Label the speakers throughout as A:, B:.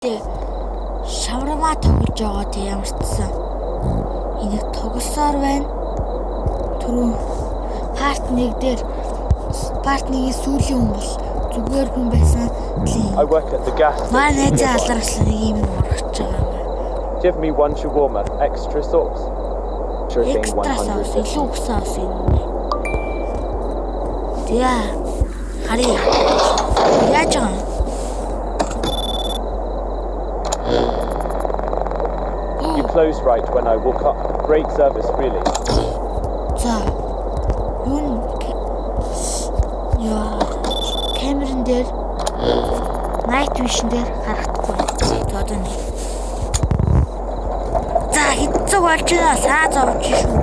A: Гэхдээ шаврама тоглож байгаа тийм ямарчсан. Энийг тоглосоор байна. Түрүү парт 1 дээр парт 1-ийн сүүлийн хүн бол зүгээр хүн байсан.
B: I work at the gas station.
A: Манай найзаа алдарсан нэг юм урагч байгаа юм.
B: Give me one shawarma, extra sauce. Sure thing,
A: Extra sauce,
B: 150.
A: илүү sauce юм. Яа. Хари. Яаж байгаа?
B: You closed right when I woke up. Great service, really.
A: За. Юун яа. Камерын дээр night vision дээр харагдахгүй. За одоо нэг. За хэцүү болж байна. Саа зовж шүү.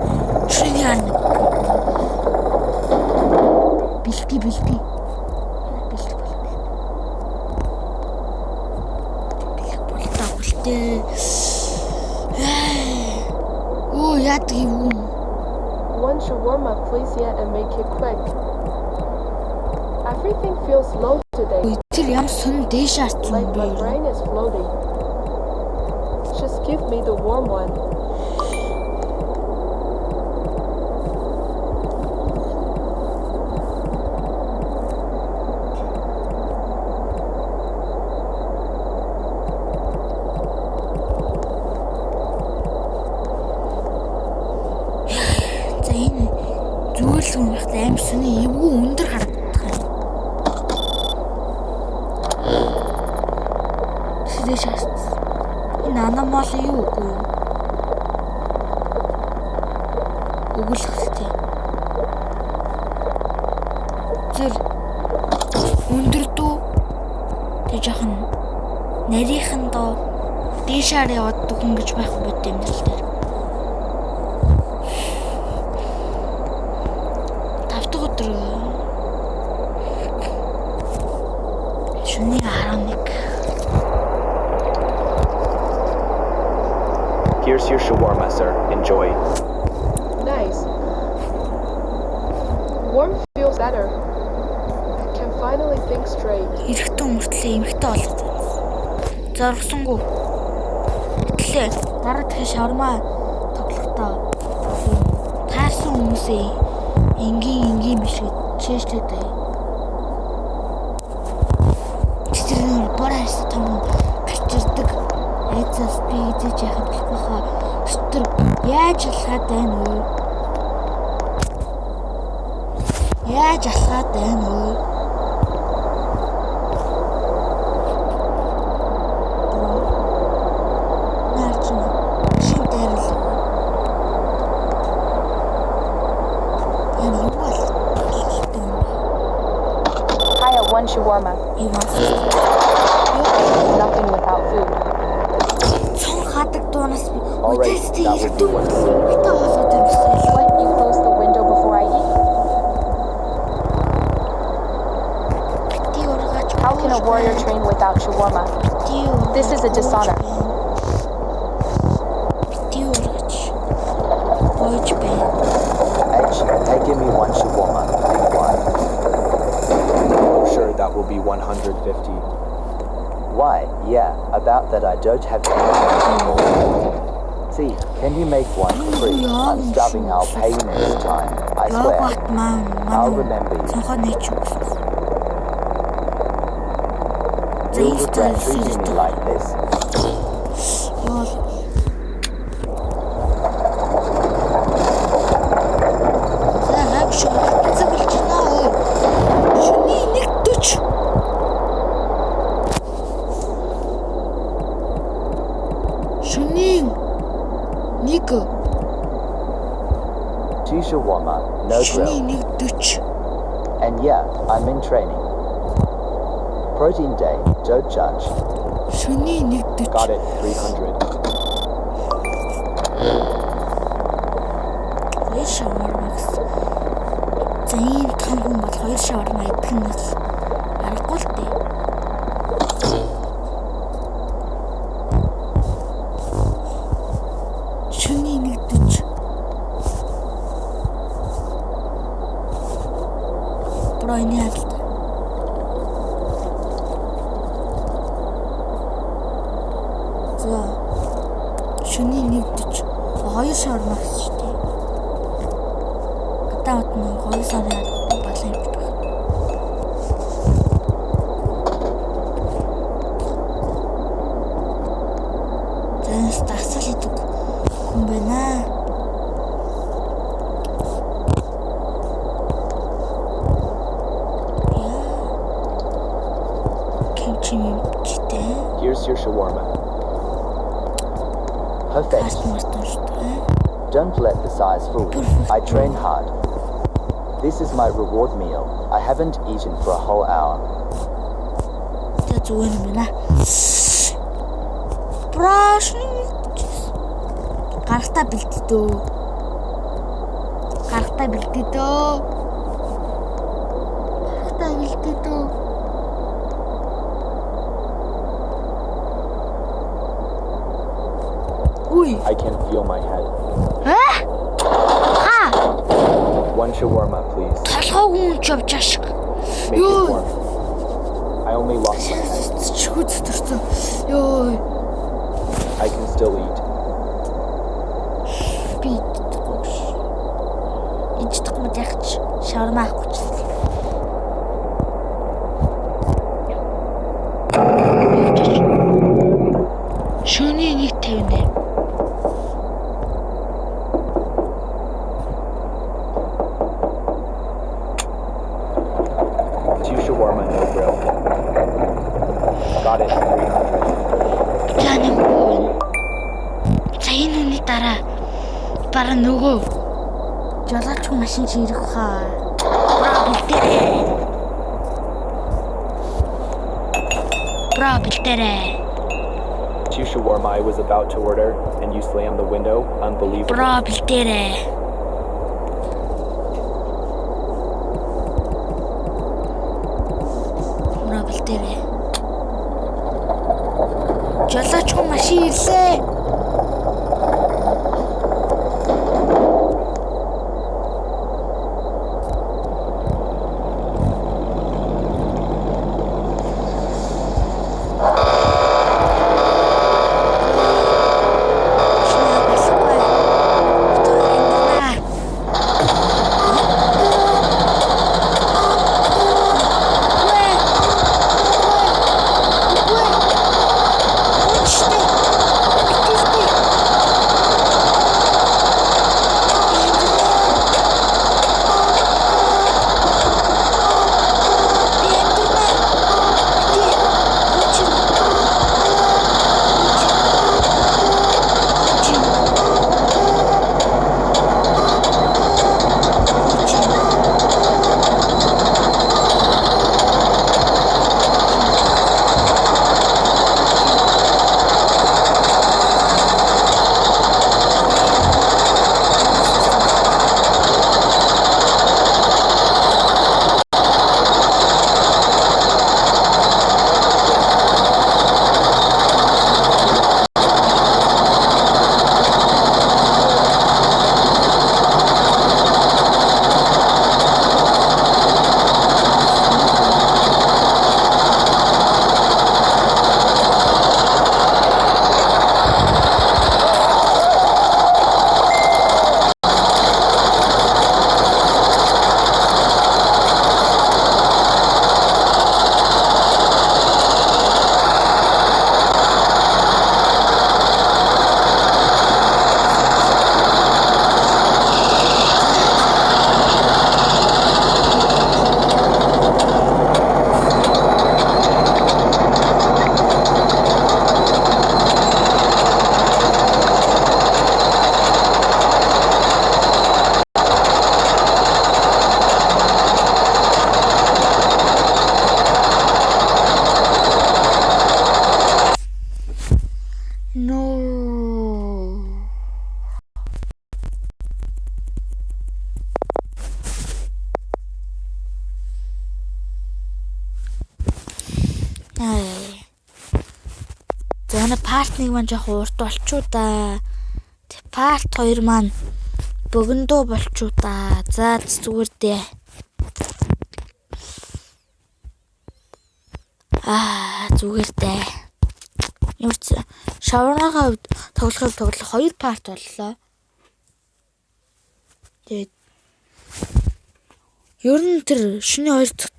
A: Чиний яа. Бэлтгий. Бэлтгий болтоо үлдээ. Оо яадаг юм.
C: One shawarma, please, yeah, and make it quick. Everything feels low today.
A: Тэр ямар сон дээш арцсан
C: Like my
A: бэ?
C: brain is floating. Just give me the warm one.
A: За энэ зөөлөн байхад аим сони эвгүй өндөр харагдах юм. Дээш арцсан. Энэ анамол юу үгүй юу? Өгүүлэхтэй. Зэр өндөр дүү тэг жоохон нарийнхан доо дээшаар яваад дүгэн гэж байх бод юм л дээр. Тавтаг өдөр шүний 11.
B: Here's your shawarma, sir. Enjoy.
C: Nice. Warm feels better. I can finally think straight.
A: Эрэхтэн мөртлөө эмхтэй болоод байна. Зоргосонгүй. Гэтлээ дараа дахин шаварма тоглохдоо таарсан хүмүүсээ энгийн биш гэж чэжлээд байна. Тэр борооос том гарчирдаг. Айцаас би идэж яхад болохоо өстөр яаж алхаад байна вэ? Яаж алхаад байна вэ?
D: One shawarma. Nothing without food.
B: All right, that would be one.
D: What? You close the window before I eat? How can a warrior train without shawarma? This is a dishonor.
B: Hey, give me one shawarma. One. Sure, that will be 150.
E: Why? Yeah, about that I don't have any money. See, can you make one free? I'm starving, I'll pay you next time. I swear. I'll remember you. You'll regret treating me like this. Two shawarma, no grill. And yeah, I'm in training. Protein day, don't judge.
B: Got it, 300.
A: Ini
C: 1
A: За. Шөнийн 1:40. 2 шаварма гэсэн шүү дээ. Одоо одны 2 сарын болон юм байна. Зэнс тасал идэг хүн байна.
B: Here's your shawarma.
E: Perfect. Don't let the size fool you. I train hard. This is my reward meal. I haven't eaten for a whole hour.
A: That's one minute. Brush. Гарахтаа бэлдээ дөө. Гарахтаа бэлдээ дөө. Гарахтаа бэлдээ дөө.
B: I can feel my head. One shawarma, please. Make it warm. I only lost my head. I can still eat.
A: Шөнийн 1:50.
B: Shawarma, no grill. Got it, 300.
A: За энэ үний дараа бараа нөгөө жолооч машин чи ирэх хаа. Бра бэлдэрээ.
B: Two shawarma I was about to order, and you slammed the window. Unbelievable.
A: Бра бэлдэрээ. Жолооч машин ирлээ. За part 1 маань жоохон урт болчуу да. Part 2 маань богиндоо болчуу да. За зүгээр дээ. Зүгээр дээ. Ямар ч шаваргаага тоглох 2 парт боллоо. Тэгээд ер нь тэр шинэ 2 дахь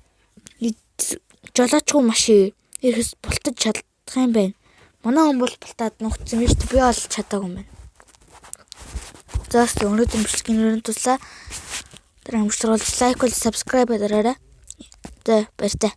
A: жолоочгүй машин ирэхс бултаж чадах юм байна. Манай хүн бол бултаад нухацсан биш би бол чадаагүй юм байна. Заас өнөөдөр бичлэгийн туслаа. Тэр амжилт бол лайк бол subscribe дараарай. За баяртай.